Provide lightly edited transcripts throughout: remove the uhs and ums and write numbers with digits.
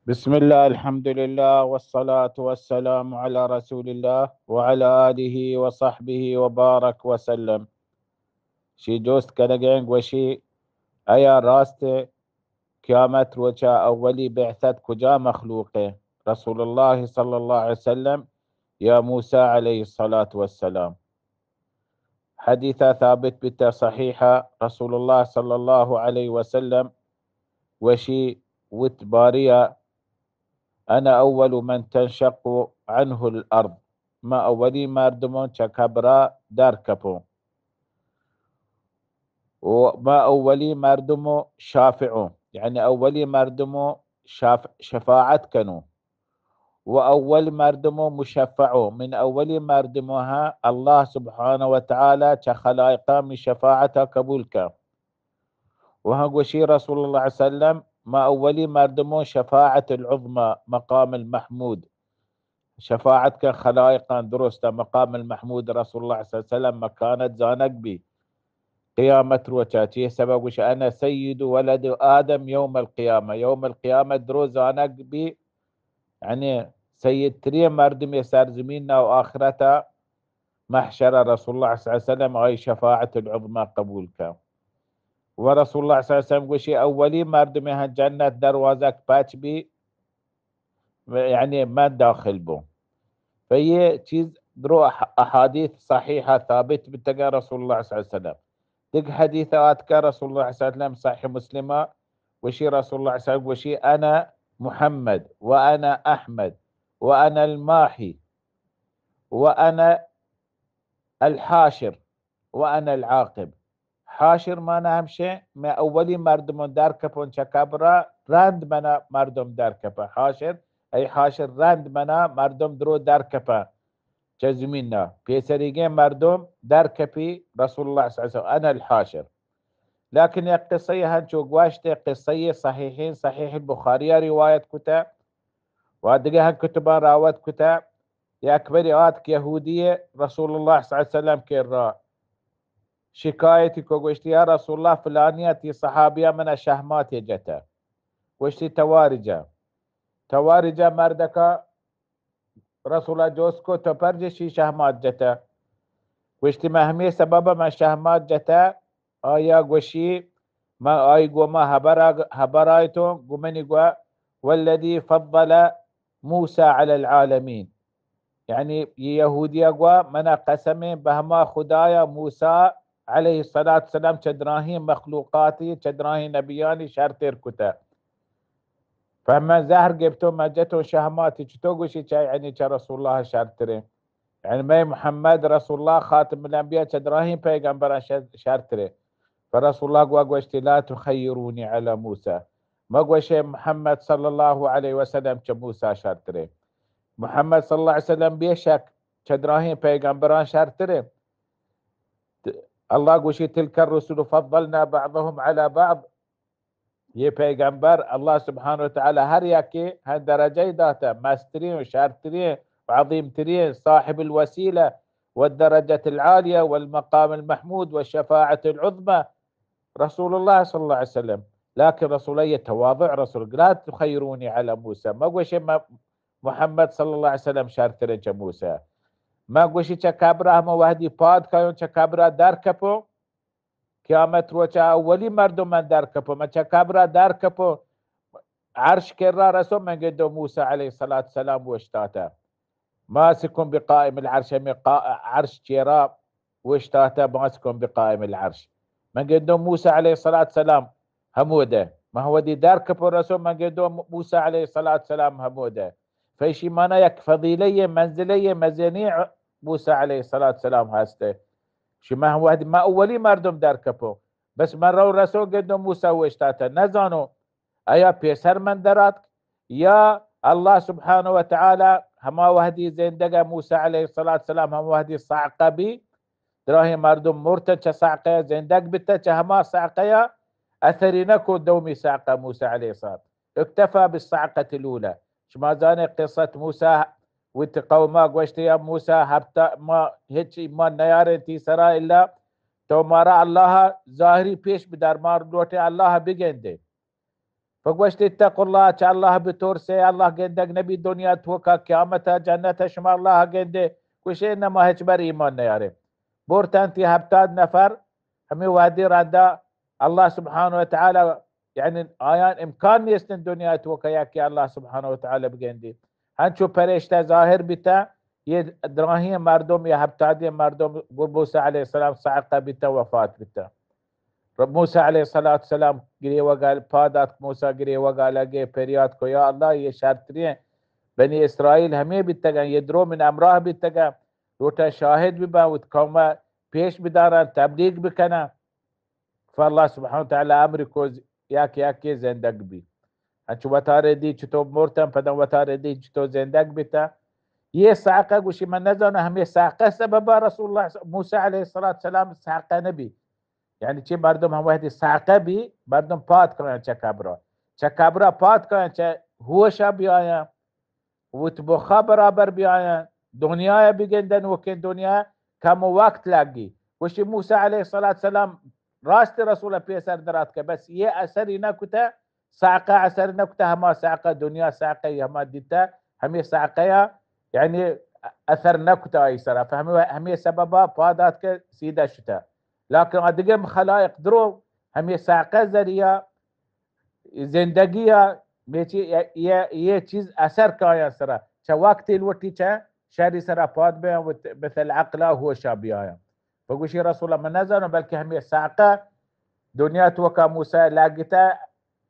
بسم الله الحمد لله والصلاة والسلام على رسول الله وعلى آله وصحبه وبارك وسلم. شي جوست كنجين وشي أيا راست قيامت وجا أولي بعثت كجا مخلوقه رسول الله صلى الله عليه وسلم يا موسى عليه الصلاة والسلام. حديثة ثابت بتا صحيحة رسول الله صلى الله عليه وسلم وشي وتباريا أنا أول من تنشق عنه الأرض. ما أولي مردمون چكبرا در كپون وما أولي مردمو شافعون، يعني أولي مردمو شفاعت كنو، وأول مردمو مشفعو من أولي مردموها الله سبحانه وتعالى خلائقا من شفاعتها قبولك. وهنقوشي رسول الله عليه وسلم ما أولي مردمو شفاعة العظمى مقام المحمود، شفاعتك خلائقا درست مقام المحمود رسول الله صلى الله عليه وسلم مكانت زانك بي قيامة روشاتي سبب وش أنا سيد ولد آدم يوم القيامة، يوم القيامة درو زانك بي، يعني سيد تري مردم يسار زميننا وآخرته محشر رسول الله صلى الله عليه وسلم هاي شفاعة العظمى قبولك. ورسول الله صلى الله عليه وسلم وشي أولي مردم جنة دروازك باتش بي، يعني ما داخل بو. فهي چیز درو احاديث صحيحة ثابت بتقى رسول الله صلى الله عليه وسلم. دق حديثات كرسول الله صلى الله عليه وسلم صحيح مسلمة وشي رسول الله صلى الله عليه وسلم وشي أنا محمد وأنا أحمد وأنا الماحي وأنا الحاشر وأنا العاقب. حاشر ما نهم شيء ما أولي مردم در كپون چكبرا رند منا مردم در كپا حاشر أي حاشر رند منا مردم درو در كپا جزمينا بيسريجين مردم در كبي رسول الله صلى الله عليه وسلم أنا الحاشر. لكن يا قصية هنشو قواشتي قصية صحيحين صحيح البخاري رواية كتاب وادقها كتبان راوت كتاب يا أكبريات يهودية رسول الله صلى الله عليه وسلم كيرا شكايتي كوشتي يا رسول الله فلانية صحابية من شهمات جتا وشتي توارجة مردكا رسول الله جوسكو تپرجشی شهمات جتا وشتي ما همي سبب ما شهمات جتا آيا قوشي ما آي قو ما هبرايتو قمني قو والذي فضل موسى على العالمين، يعني يهودية قو منا قسمي بهما خدايا موسى عليه الصلاة والسلام چدراهي مخلوقاتي چدراهي نبياني شرطير كتا. فما زهر قبتو ما جتو شهماتي چتو قوشي يعني رسول الله شرطير، يعني ما محمد رسول الله خاتم الأنبياء چدراهي پیغمبر شرطير. فرسول الله قوشتي لا تخيروني على موسى، ما قوشي محمد صلى الله عليه وسلم كموسى شرطره. محمد صلى الله عليه وسلم بيشك كدراهين پیغمبران شرطره. الله قوشي تلك الرسل فضلنا بعضهم على بعض، ये पैगंबर अल्लाह सुब्हान व तआला हर यके हर दरजे दाता मस्तरी शर्तरी وعظيم ترين صاحب الوسيلة والدرجة العالية والمقام المحمود والشفاعة العظمى رسول الله صلى الله عليه وسلم. لكن رسولية تواضع رسول لا تخيروني على موسى، ما قوشي محمد صلى الله عليه وسلم شارترين موسى، ما قوشي كابرا ما وهدي پاد كايون كابرا دار كپو قيامت روچا اولي مردم من دار كپو ما كابرا دار كپو عرش كرا رسول من قدو موسى عليه الصلاة والسلام واشتاتا ماسكم بقائم العرش عرش كيرا واشتاتا ماسكم بقائم العرش من قدوم موسى عليه الصلاة والسلام هموده، ما هو دي دار كبر رسول من قدوم موسى عليه الصلاة والسلام هموده. فيشي مانا يك فضيلية منزلية مزينيع موسى عليه الصلاة والسلام هاسته شي ما هو ما أولي مردم دار كبو بس مرة الرسول قدوم موسى واشتاتا نزانو ايا بيسر من درات يا الله سبحانه وتعالى هما وهدي زندقة موسى عليه الصلاة والسلام هم وهدي صعقة بي دراهي مردم مرتد صعقة زندق بتا هما صعقة أثري نكو دومي صعقة موسى عليه الصلاة اكتفى بالصعقة الأولى. شما زاني قصة موسى وتقوما قوشت يا موسى هبتا ما هيك ما نيارين تي سرا إلا تو مارا الله ظاهري بيش بدار مار دوتي الله بيجنده. فقوشت اتقوا الله چه الله بتورسه الله قندق نبي دنيا توكا قيامتها جنتها شما الله قنده وش انما هيك بر ايمان نياره بورتانتي هبتاد نفر همي وادي ردا الله سبحانه وتعالى يعني آيان امكان يستن دنيا توكا ياكي الله سبحانه وتعالى بقندي هنشو پرشته ظاهر بتا يه دراهي مردم يا هبتادي مردم موسى عليه السلام صعقه بتا وفات بتا موسى عليه الصلاة والسلام گریه وقال پادات موسى گریه وقال اگه پریاد کو یا الله یہ شرطریه بني اسرائيل همه بیتگن یدرو من امراه بیتگن روتا شاهد ببا وتقوم پیش بدارن تبلیغ بکنن فالله سبحانه وتعالى امر کو یاکی زندگ بی انچو وطاره دی چطور مرتن پدن وطاره دی چطور زندگ بیتا یہ صعقه گوشی من نزانه همه صعقه سببا رسول الله موسى عليه الصلاة والسلام صعقه نبی يعني چه مردم هم وحدی صعقه بی مردم پاد کنن چه کبرا پاد کنن چه هوشا بیاین وتبخا برابر بیاین دنیا بگندن وکن دنیا کم وقت لگی وشی موسی علیه الصلاة والسلام راست رسول پیسر درات که بس یه اثری نکته صعقه اثر نکته هما صعقه دنیا صعقه هما دیتا همی صعقه يعني اثر نکته ای سرا فهمی سببا پادات که سیده شده لكن ادقم خلائق درو هم صعقه ذریعه زندگی یہ چیز اثر کایا سرا چه وقت الوٹی چه شری سرا پاد بیا مثل عقلا هو شابیایا فگوشی رسول الله من نزانو بلکه هم صعقه دنیا توکا موسی لاگتا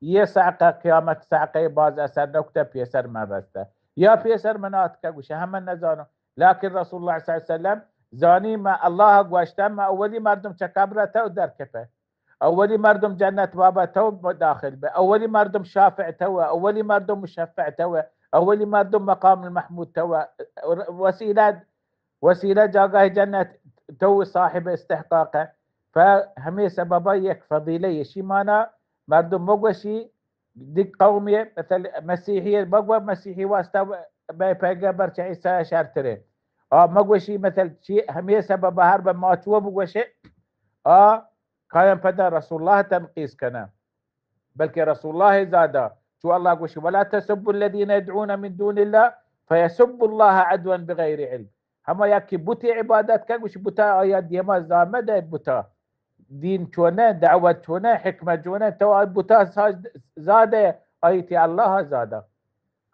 یہ صعقه قیامت صعقه باز اثر نکته پیسر من رسته یا پیسر منات که گوشه هم من نزانو لكن رسول الله صلی الله علیه وسلم زانی ما الله گوشتم ما اولی مردم چکبره تو در کفه اولی مردم جنت بابا تو داخل به اولی مردم شافع تو اولی مردم مشفع تو اولی مردم مقام المحمود تو وسیله جاگاه جنت تو صاحب استحقاقه فهمه سببا یک فضیله شی مانا مردم مگوشی دیگ قومیه مثل مسیحیه بگو مسیحی واسطه به پیغمبر چه عیسی شرطره مگوشی مثل چی همه سبب هر به ماتوا بگوشه قایم پدر رسول الله تنقیس کنه بلکه رسول الله زاده شو الله گوشی ولا تسبوا الذين يدعون من دون الله فيسبوا الله عدوا بغير علم هما یکی بوتی عبادت کن گوشی بوتا آیات دیما زامده بوتا دین چونه دعوت چونه حکمت چونه تو بوتا زاده آیتی الله زاده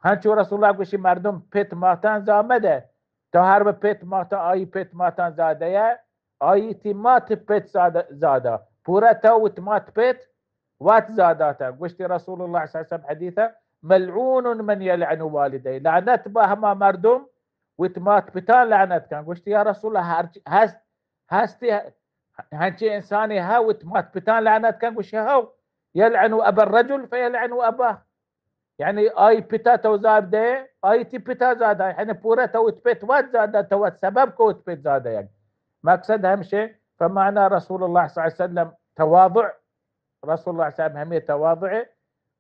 هنچو رسول الله گوشی مردم پت ماتن زامده تو هر به پت ماتا آی پت ماتان زاده یا آیتی مات پت زاده پورا تو مات پت وات زاداتا گوشتی رسول الله صلی الله علیه وسلم حدیثه ملعون من يلعن والديه لعنت با هما مردم وتمات پتان لعنت کن گوشتی یا رسول الله هستی هنچی انسانی ها وتمات پتان لعنت کن گوشتی ها يلعن ابا الرجل فيلعن اباه يعني آي بتا تو زاده آي تي بتا زاده يعني پورا تو بيت وات زاده تو سبب کو بيت زاده يعني مقصد همشه فمعنى رسول الله صلى الله عليه وسلم تواضع رسول الله صلى الله عليه وسلم هم تواضع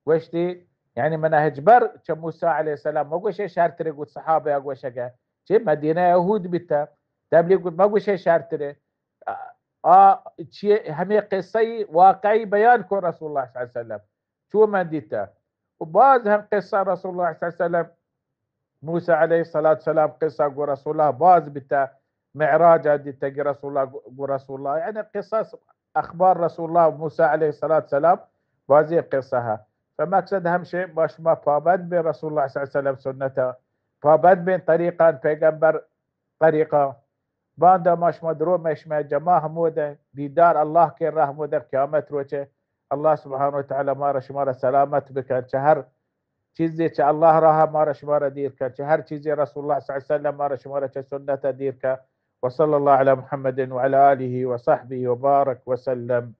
وشتي يعني منهج بر موسى عليه السلام ما قوش شرط رجود صحابه اقوش شي مدينه يهود بتا تبليغ ما قوش شرط ره شي هم قصه واقعي بيان كو رسول الله صلى الله عليه وسلم شو ما ديتا وبعض هم قصة رسول الله صلى الله عليه وسلم موسى عليه الصلاة والسلام قصة قو رسول الله بعض بتا معراج ديتا رسول الله قو رسول الله يعني قصص أخبار رسول الله موسى عليه الصلاة والسلام بعض قصها فمقصد هم شيء باش ما پابند بين رسول الله صلى الله عليه وسلم سنته پابند بين طريقا پیغمبر طريقا باندا ماش مدرو مش ما جماعة موده ديدار الله كي رحمه در قيامت روچه الله سبحانه وتعالى ما شمار سلامت بکن چه هر چیزی چه الله راه ما شمار دیر کن چه هر چیزی رسول الله صلی الله علیه وسلم ما شمار چه سنت دیر کن وصلى الله على محمد وعلى آله وصحبه وبارك وسلم